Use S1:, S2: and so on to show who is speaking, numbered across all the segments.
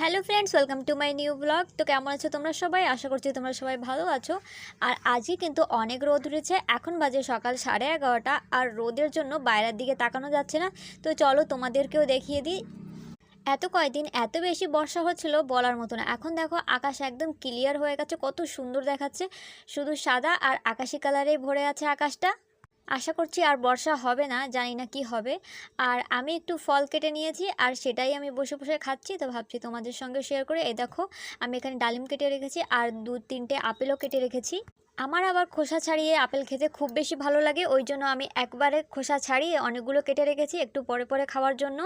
S1: Hello friends, welcome to my new blog. তো কেমন আছো তোমরা সবাই? আশা করছি তোমরা সবাই ভালো আছো। আর আজই কিন্তু অনেক রোদ উঠেছে। এখন বাজে সকাল 11:30 আর রোদের জন্য বাইরের দিকে তাকানো যাচ্ছে না। তো চলো তোমাদেরকেও দেখিয়ে দিই। এত কয়দিন এত বেশি বর্ষা হচ্ছিল বলার মতো না। এখন দেখো আকাশ একদম ক্লিয়ার হয়ে গেছে, কত সুন্দর দেখাচ্ছে। শুধু সাদা আর আকাশি কালারেই ভরে আছে আকাশটা। আশা করছি আর বর্ষা হবে না, জানি না কি হবে। আর আমি একটু ফল কেটে নিয়েছি আর সেটাই আমি বসে বসে খাচ্ছি। তো ভাবছি তোমাদের সঙ্গে শেয়ার করে। এই দেখো আমি এখানে ডালিম কেটে রেখেছি আর 2-3টে আপেলও কেটে রেখেছি। আমার আবার খোসা ছাড়িয়ে আপেল খেতে খুব বেশি ভালো লাগে, ওই জন্য আমি একবারে খোসা ছাড়িয়ে অনেকগুলো কেটে রেখেছি একটু পরে পরে খাওয়ার জন্য।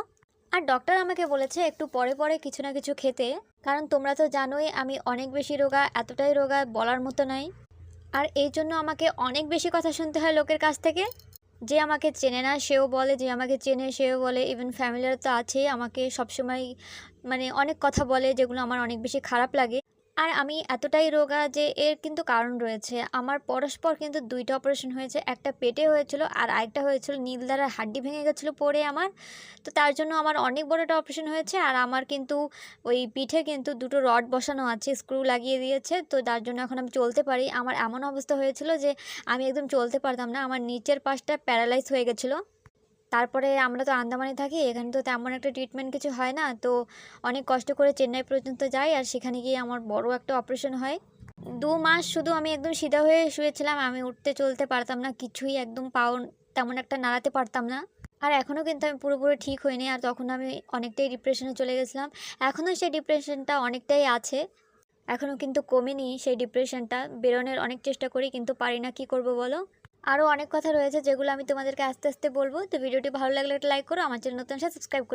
S1: আর ডক্টর আমাকে বলেছে একটু পরে পরে কিছু না কিছু খেতে, কারণ তোমরা তো জানোই আমি অনেক বেশি রোগা, এতটাই রোগা বলার মতো নয়। আর এই জন্য আমাকে অনেক বেশি কথা শুনতে হয় লোকের কাছ থেকে। যে আমাকে চেনে না সেও বলে, যে আমাকে চেনে সেও বলে, ইভেন ফ্যামিলিরা তো আছেই, আমাকে সবসময় মানে অনেক কথা বলে যেগুলো আমার অনেক বেশি খারাপ লাগে। আর আমি এতটাই রোগা যে এর কিন্তু কারণ রয়েছে। আমার পরস্পর কিন্তু 2টা অপারেশন হয়েছে, একটা পেটে হয়েছিল আর আরেকটা হয়েছিল নীলদ্বারার হাড্ডি ভেঙে গেছিলো পরে আমার। তো তার জন্য আমার অনেক বড় একটা অপারেশন হয়েছে। আর আমার কিন্তু ওই পিঠে কিন্তু 2টো রড বসানো আছে, স্ক্রু লাগিয়ে দিয়েছে। তো তার জন্য এখন আমি চলতে পারি। আমার এমন অবস্থা হয়েছিল যে আমি একদম চলতে পারতাম না, আমার নিচের পাশটা প্যারালাইজ হয়ে গেছিলো। তারপরে আমরা তো আন্দামানে থাকি, এখানে তো তেমন একটা ট্রিটমেন্ট কিছু হয় না। তো অনেক কষ্ট করে চেন্নাই পর্যন্ত যাই আর সেখানে গিয়ে আমার বড় একটা অপারেশন হয়। 2 মাস শুধু আমি একদম সিধা হয়ে শুয়েছিলাম, আমি উঠতে চলতে পারতাম না কিছুই, একদম পাও তেমন একটা নাড়াতে পারতাম না। আর এখনও কিন্তু আমি পুরোপুরি ঠিক হইনি, আর তখন আমি অনেকটাই ডিপ্রেশনে চলে গেছিলাম। এখনও সেই ডিপ্রেশনটা অনেকটাই আছে, এখনও কিন্তু কমেনি সেই ডিপ্রেশনটা। বেরোনোর অনেক চেষ্টা করি কিন্তু পারি না, কি করব বলো। আরও অনেক কথা রয়েছে যেগুলো আমি তোমাদেরকে আস্তে আস্তে বলবো। তো ভিডিওটি ভালো লাগলে একটা লাইক করো, আমার চ্যানেল নতুন সাবস্ক্রাইব করো।